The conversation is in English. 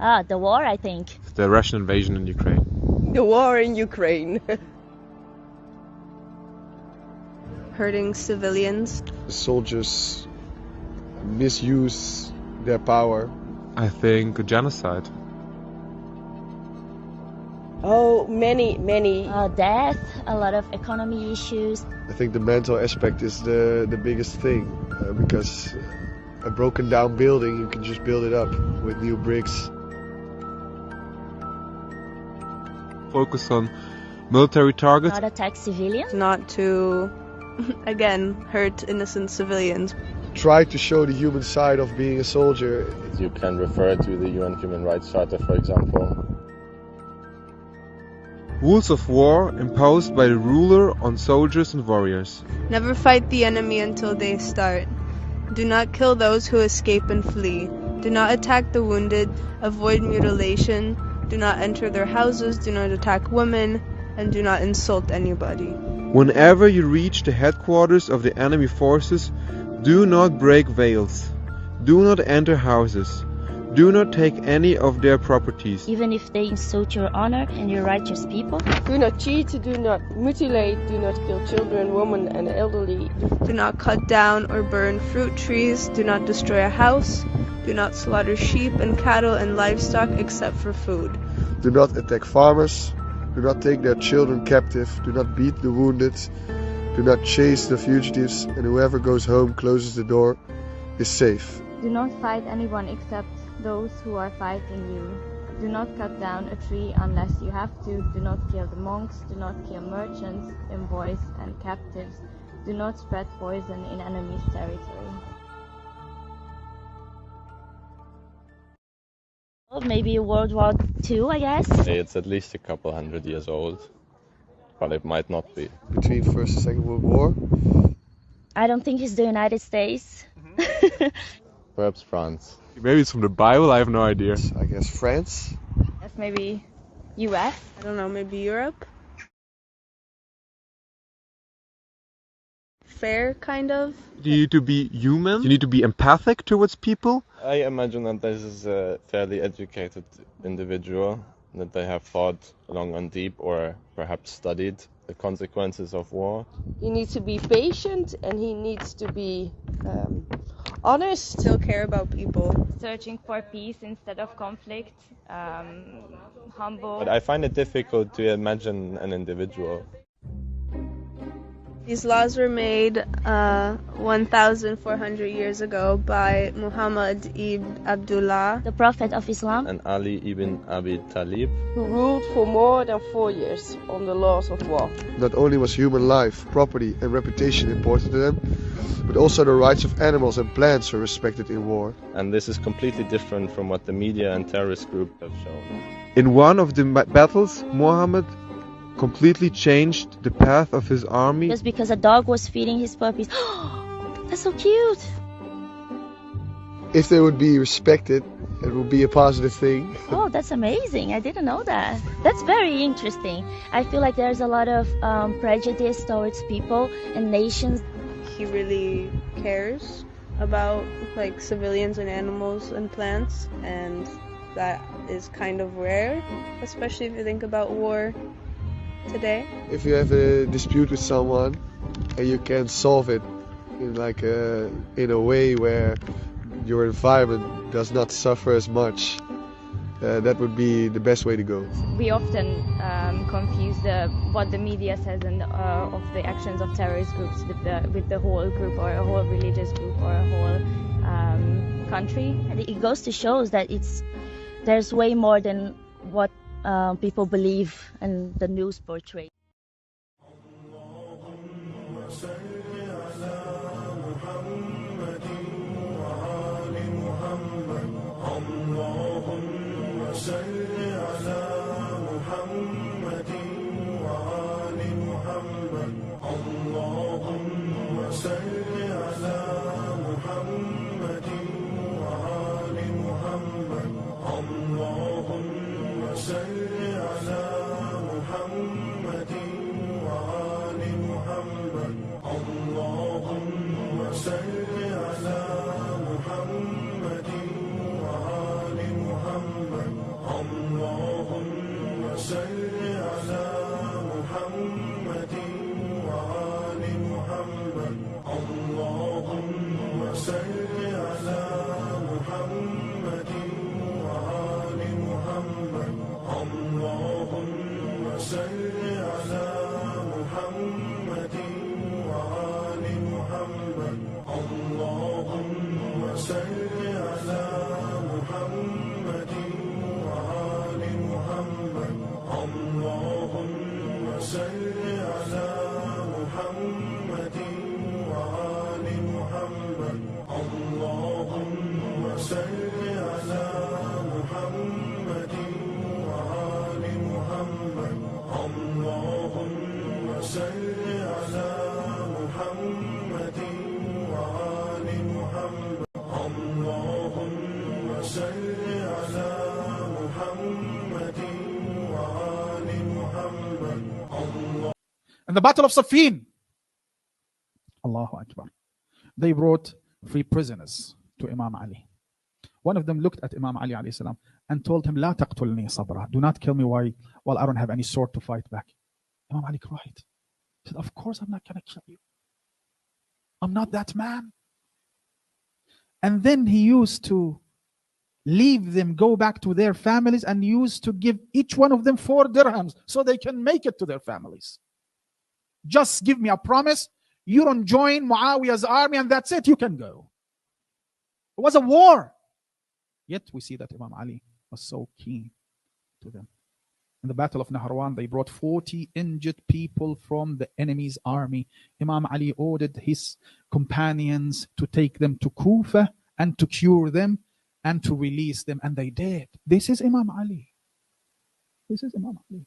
The war, I think. The Russian invasion in Ukraine. The war in Ukraine. Hurting civilians. The soldiers misuse their power. I think genocide. Oh, many. Death, a lot of economy issues. I think the mental aspect is the biggest thing, because a broken down building, you can just build it up with new bricks. Focus on military targets. Not attack civilians. Not to, again, hurt innocent civilians. Try to show the human side of being a soldier. You can refer to the UN Human Rights Charter, for example. Rules of war imposed by the ruler on soldiers and warriors. Never fight the enemy until they start. Do not kill those who escape and flee. Do not attack the wounded. Avoid mutilation. Do not enter their houses. Do not attack women. And do not insult anybody. Whenever you reach the headquarters of the enemy forces, do not break veils. Do not enter houses. Do not take any of their properties. Even if they insult your honor and your righteous people. Do not cheat, do not mutilate, do not kill children, women and elderly. Do not cut down or burn fruit trees. Do not destroy a house. Do not slaughter sheep and cattle and livestock except for food. Do not attack farmers. Do not take their children captive. Do not beat the wounded. Do not chase the fugitives. And whoever goes home closes the door is safe. Do not fight anyone except those who are fighting you. Do not cut down a tree unless you have to. Do not kill the monks. Do not kill merchants, envoys and captives. Do not spread poison in enemy's territory. Maybe World War II, I guess. It's at least a couple 100 years old, but it might not be. Between First and Second World War? I don't think it's the United States. Perhaps France. Maybe it's from the Bible, I have no idea. I guess France? That's maybe US. I don't know, maybe Europe? Fair, kind of. You need to be human. You need to be empathic towards people. I imagine that this is a fairly educated individual, that they have thought long and deep or perhaps studied the consequences of war. He needs to be patient and he needs to be honest. Still care about people. Searching for peace instead of conflict. Humble. But I find it difficult to imagine an individual. These laws were made 1,400 years ago by Muhammad ibn Abdullah, The Prophet of Islam. And Ali ibn Abi Talib, Who ruled for more than 4 years on the laws of war. Not only was human life, property and reputation important to them, but also the rights of animals and plants were respected in war. and this is completely different from what the media and terrorist groups have shown. In one of the battles, Muhammad completely changed the path of his army. Just because a dog was feeding his puppies. That's so cute. If they would be respected, it would be a positive thing. Oh, that's amazing. I didn't know that. That's very interesting. I feel like there's a lot of prejudice towards people and nations. he really cares about like civilians and animals and plants, and that is kind of rare, especially if you think about war today. If you have a dispute with someone and you can solve it in a way where your environment does not suffer as much, that would be the best way to go. We often confuse what the media says and of the actions of terrorist groups with the whole group or a whole religious group or a whole country. And it goes to show that there's way more than what people believe and the news portray. محمد وآل محمد In the Battle of Siffin, Allahu Akbar, they brought 3 prisoners to Imam Ali. One of them looked at Imam Ali alayhi salam and told him, "La taqtulni sabra." Do not kill me while I don't have any sword to fight back. Imam Ali cried. He said, "Of course I'm not going to kill you. I'm not that man." And then he used to leave them, go back to their families, and used to give each one of them 4 dirhams so they can make it to their families. Just give me a promise. You don't join Muawiyah's army and that's it. You can go. It was a war. Yet we see that Imam Ali was so keen to them. In the Battle of Nahrawan, they brought 40 injured people from the enemy's army. Imam Ali ordered his companions to take them to Kufa and to cure them and to release them, and they did. This is Imam Ali. This is Imam Ali.